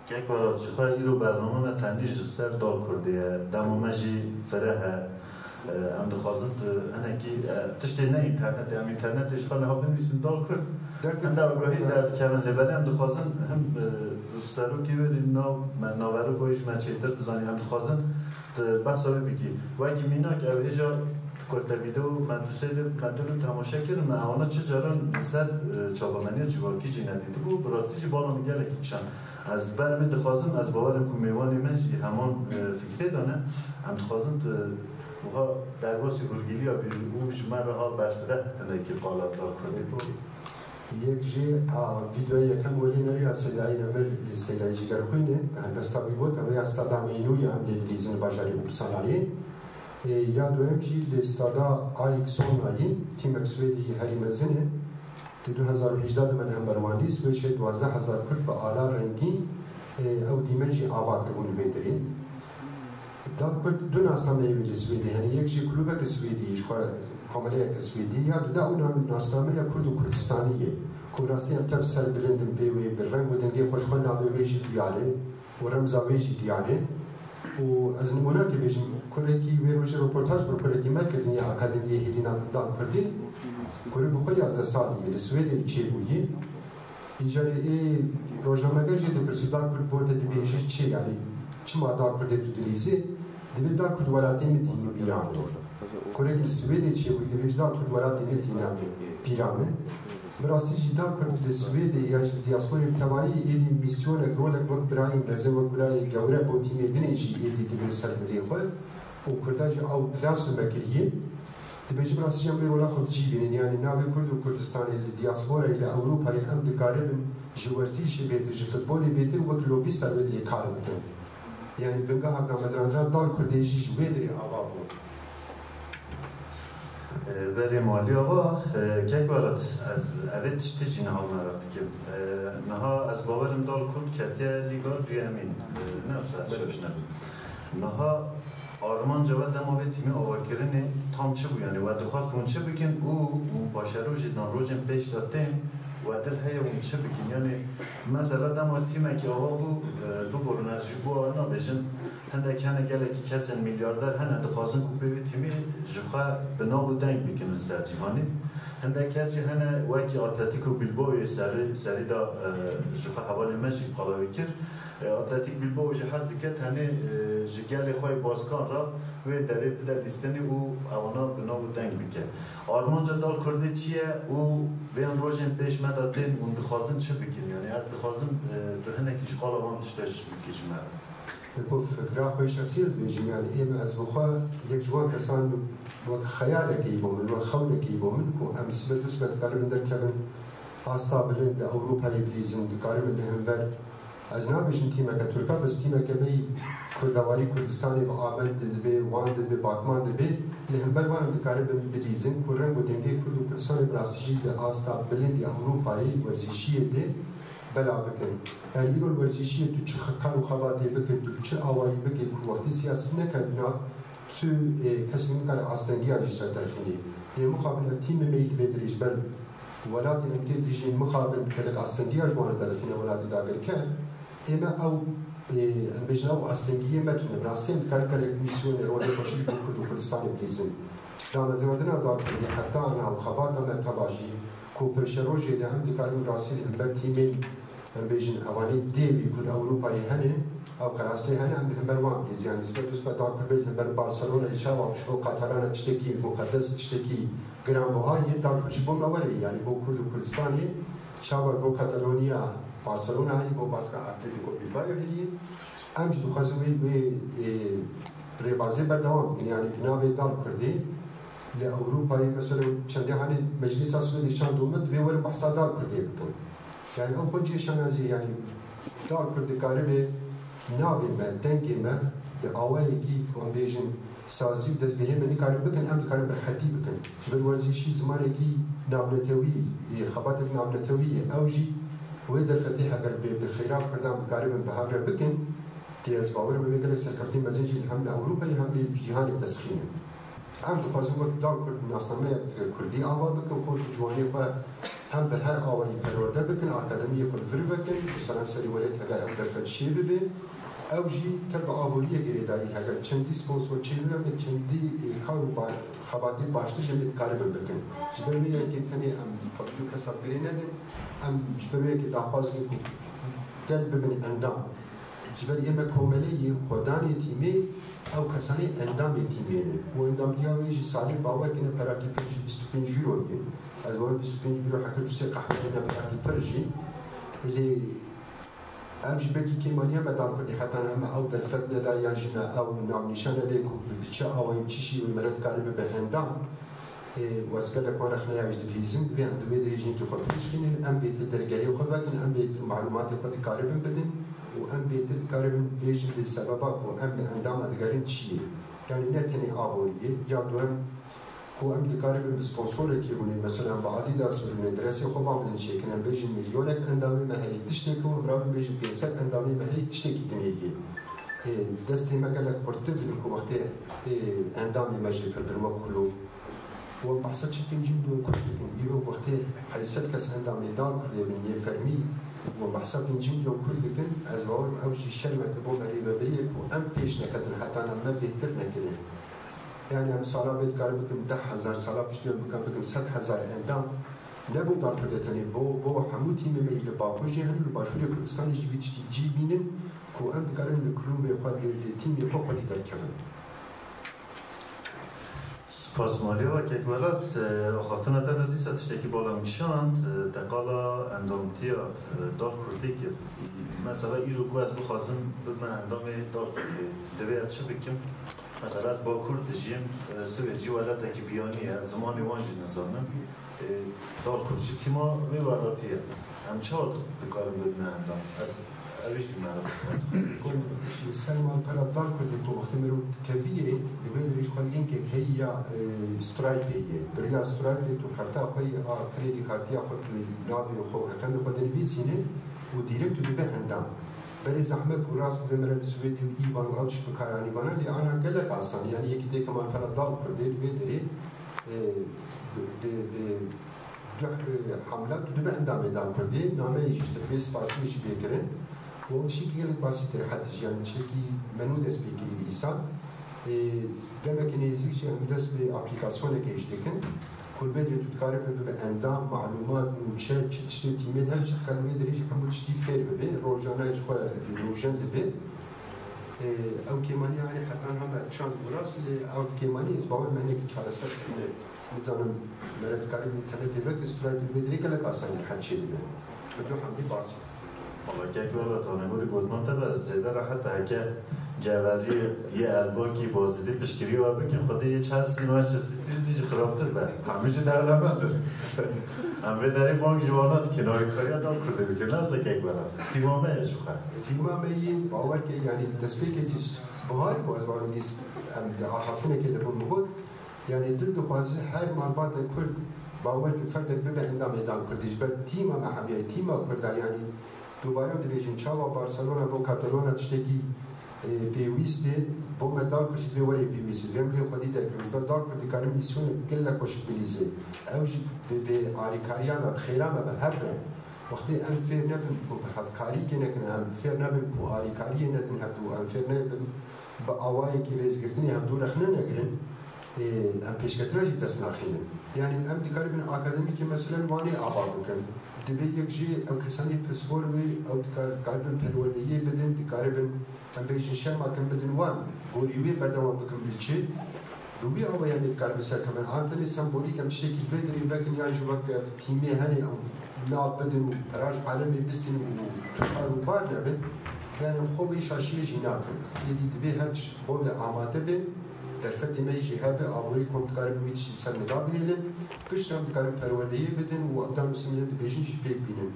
که کارات شخواه ایرو برنامه ما تنیج سر دال کردیه دمامجی فره ام دخوازند هنگی تشتی نه اینترنت هم اینترنتش خانه ها بنویسیم دال کرد هم دوگاهی در کمن لبنی هم دخوازند هم سرو که بریم ناورو بایش من چهتر بزانی هم دخوازند بحث ها بگی و اگه مینا که اوهجا کرده ویدیو من دو تماشا کردم من آنا چه جاران سر چاپامنی جواکی جی ندیده بود براستی جی بالا میگه لکیشن از برمی دخوازم از باورم که میوانی من جی همان فکره دانه هم دخوازم وها در واسی گرگیلی ها بیروش من رها برطره که قالت دار کرده بود یک جی ویدیو یکم ولی نری از صدای نمر صدای جیگر خوینه هندستا بود اما استادام اینوی هم لیدلیزن بجاری بسانایی یا دویم جی لیستادا آیکسون آیین تیم اکسویدی هریمزنه تو 2018 من هم بروانی سویچ 12,000 کرد با آلا رنگین او دیمنجی آوا کربون بیدرین دار کرد دو ناسنامه ویلی سویدی هنی یک جی کلوبک سویدی کاملیک سویدی یا دو ناسنامه یا کرد و کردستانیه کوراستی هم تب سر بلندم بیوی برنگ و دنگی خوشخوان ناوی ویجی دیاره و رمزا ویجی دیاره و از نمونه که بیشم کردی ویروش رپورتاج بر کردی مرکزی یا اکادمیه هیلینا داد کردی کردی بخوی از سالیه لسویدی چه بودی ایجاری روزنامه‌گر جدی پرسیدار کرد بود دیویجی چه یعنی چه مادار کردی تو دلیزی دیوی دار کرد ولاتی میتینی پیرامه کردی لسویدی چه بودی دیویج دار کرد ولاتی میتینی پیرامه براستی جدا کرد لسویدی یا دیاسپوری تبایی ایدی میسیون رولک وقت برای نزد وقت برای جوره بودی میدنیجی ایدی دیگر سرمایه خود و کرداج او رسم مکریه دیویج براستی جنبی رولا خود جیبین یعنی ناوی کرد و کردستانی دیاسپورا ایل اروپایی هم دکارن جوارسیش بیت جفتبولی بیتر وقت لوبیست الودی کار میکنه یعنی بنگاه هم مزرعه دار کردیجی جویدری آباد بری مالی آقا که کارات از اوید چی نها مرد که نها از باورم دال کرد کتیه لیگال دوی امین نه از شوش نبود نها آرمان جواد دماوی تیمی آواکرینه تام چه بو یعنی و دخواست اون چه بکن او باشه رو جدن روژن پیش دادن و دل هیا اون چه بکن یعنی مثلا دماوی تیمه که آقا بو دو برون از جبو آنا بشن هنده کنه گله که کسی میلیاردر هنه دخواستن که به تیمی جبخه بنا و دنگ بکن سر جهانی هنده کسی هنه وکی اتلتیکو بیلباوی سری دا جبخه حوالی مجی قلاوی کرد اتلتیک بیلباو جهاز دکت هنه جگل خواه بازکان را و در لیستنی او اوانا بنا و دنگ بکن آرمان جا دال کرده چیه او بیان روژن پیش مدادین اون دخواستن چه بکن یعنی از دخواستن دو هنه که جقالا وان تشتش بکشیم خب فکر خویش اسیز بیشیم یعنی ایم از بخوا یک جوان کسان وقت خیال کی بومن وقت خون کی بومن کو ام سبت کارم در کبن آستا بلند اروپایی بلیزن کارم در هم بر از نباشیم تیم که ترکا بس تیم که بی کردواری کردستانی و آبند دبی وان دبی باطمان دبی لهم بر وان کارم بلیزن کردن و دنگی کرد و کردستانی براستی در آستا بلند اروپایی ورزشیه ده بلا بکن یعنی ایران ورزشی تو چه کار و خواهی بکن تو چه آوایی بکن که وقتی سیاسی نکردنا تو کسی میکرد آستانگی آجیش ترخینی یه مخابل تیم میل بدریش بر ولاتی هم که دیجی مخابل کلک آستانگی آجوان ترخینی ولاتی داگر کن اما او بیشتر او آستانگی متونه براستی هم کار کلک میسیون روزی باشی بکرد و کردستانی بلیزن دام از مدن دار کنی حتی آنها و خواب دام تباجی کوپرشروجی ده هم دکارم راسیل هم بر تیمی بیشتر اوانی دیوی کل اروپایی هنه او کراسی هنه هم بروان بلیز یعنی نسبت دار کربیل هم بر بارسلونا ایشان و شو قطران تشتکی مقدس تشتکی گرام بوهایی دار کرش بوم اولی یعنی بو کرد و کردستانی شاور بو کاتالونیا بارسلونا هایی بو باسکا اتلتیکو بیلبائو دیدی هم جدو خواستم به ریبازی بردوام یعنی ناوی دار کردی لأوروپایی مثلا چندی هنی مجلس اسودی شان دومد ویور بحثا دار کرده بکن یعنی هم خودی شنازی یعنی دار کرده کاری به ناوی ما دنگی ما به آوایی کی وان بیشن سازی دستگاهی منی کاری بکن هم کاری به خطی بکن بر ورزشی زمانی کی نابلتوی خبات نابلتوی اوجی و در فتح اگر به خیراب کردن کاری به هاور بکن تیز باور میگه سرکفتی مزیجی هم اروپایی هم جهانی تسخینه هم دخواستم وقت دار کرد ناسنامه کردی آوا بکن خود جوانی و هم به هر آوایی پرورده بکن آکادمی قلفر بکن مثلا سری ولید اگر او درفت شی ببین او جی طبع آبوریه گریدایی اگر چندی سپونسور چی ببین چندی کار خباتی باشته جمعیت کاری بکن جبرمیه که تنی ام پبلیو کساب گری ندن ام جبرمیه که داخواز بکن گل ببین اندام جبر ایمه کوملی خودانی تیمی او کسانی اندام تیمی و اندام دیاویجی سالی باور کنه پراکی پرجی 25 یورو بین از باید 25 یورو حکر دوسته قهوه کنه پراکی پرجی ولی ام جبتی که مانیا مدام کردی حتی همه او دلفت ندای یا جنا او نام نشان ندای که بچه آوایم چیشی و مرد کاری به اندام واسكال كون رخنا يعيش دبيزم بي عندو بيدر يجي تو خطوش خينين ام بيت الدرجاي وخباكن ام بيت معلومات قد قاربن بدن وام بيت قاربن بيجي للسببات وام اندام ادغارين تشي يعني نتني ابوري يا دوم هو ام قاربن سبونسور كيوني مثلا بعدي دا سورن دراسي خبا بدن شي كان بيجي مليونك اندامي ما هي تشتكو مرات بيجي 500 اندامي ما هي تشتكي دنيجي دستي ما قال لك فرتد لكو وقت اندامي ماجي في البرمكلو وبحثت شكل جدا كل يوم وقتها حيث كاس عندهم نظام كل من يفهمي وبحثت جدا كل كن أزوار أو شيء شرمة كبو مريبة بيك وأم بيش نكدن حتى أنا ما بيهتر نكدن يعني أم صلاة بيت قالوا بكم 10,000 صلاة بشتري بكم 100,000 عندهم نبو دار كردتني بو حموتي ممي لباقوجي هنو لباشوري كردستان يجي جيبينن كو أم دقارن لكلوم بيخواد لتيم يخواد دار كفن پاسمالی و که ولات آخفتن دادی ستشتکی بالا میشاند تقالا اندامتیا دار کردی که مثلا ایرو کو از بخوازم من اندام دار کردی دوی از چه بکم مثلا از با کرد جیم سویجی ولات که بیانی از زمانی وانجی نزانم دار کردی که ما میوالاتیه هم چهار بکارم بدن اندام از اویش میمارم كل شيء سلمان para dar كل اللي هو اختمروا كبيرة يبين ليش قال ينكك هي سترايبية بريا سترايبية تو كارتا هي كريدي كارتيا خد نادي وخو رقم خد الفيزينة وديركت تبع عندهم بل زحمة وراس بمر السويدي وإيبان وأوش بكاراني بانا اللي أنا قال لك أصلا يعني يك ده كمان para dar كل ده بدري حملات تبع عندهم ميدان كردي نامه يجتبي سباسي يجي بيكرن وشيء كذا بسيط حتى يعني شيء منو دست بيجي إنسان دم كنيزي شيء دست بأبليكاسيون كيشتكن كل بدري تتكارب بأندام معلومات وشيء تشتري تيمين هم شيء كانوا يدريش كم تشتري فير ببين روجانا يشوا روجان ببين أو كمان يعني حتى هم شان براس أو كمان يسبوا من هيك شارسات نظام مرد كارب الإنترنت دلوقتي استراتيجي بدري كلا كاسان الحد شيء ببين بدو حمدي باسي والله که اکبر تانگوری گودمان تا زیده را حتی هکه جواری یه الباکی بازیده پشکری و بکن خدا یه چهستی نوش چسیدی دیجی خرابتر بر همیشه در لمن داره همه در این بانک جوانات کناری کاری ادام کرده بکن نازه که اکبر تیمامه ایشو خرست تیمامه یه باور که یعنی دسته که چیز بهاری باز بارو نیست هفتونه که دبون مگود یعنی دل دخوازی هر منبات کرد باور که فردک ببه اندام ادام کردیش بر تیمه محبیه تیمه کرده یعنی دوباره دیویژن چاوا بارسلونا با کاتالونا تشتکی پیوسته با مدال کشید به وری پیوسته ویم که خودی در کنار مدال کردی کارم میسون کلا کشید بلیزه اوج به آریکاریانا خیرام به هر وقتی ام فیر نبن کو هفکاری که نکنه ام فیر نبن کو آریکاری ندن هفدو ام فیر نبن با آوایی که ریزگرتنی هفدو رخنه نگرن ام پیشکتنا جی دست ناخینن یعنی ام دیکاری بن آکادمی که مثلا وانی آباد بکن دبی یک جی او کسانی پسپور وی او دیکار بن پروردگی بدن دیکاری بن ام بیشن شما کن بدن وان گوریوی بردوام بکن بیچی روبی آوا یعنی دیکار بسر کمن آنتنی سمبولیک ام شکل بدری بکن یا جوک تیمی هنی او ناب بدن و پراج عالمی بستن و تقار و بار نبن یعنی خوبی شاشی جیناکن یدی دبی هرچ بود آماده بن درفت ما يجي هذا أولي كنت قارب ميت شيء سنة قابلين بيش نام قارب پروردهی بدن و آدم مسلمان بيجنش بيك بينن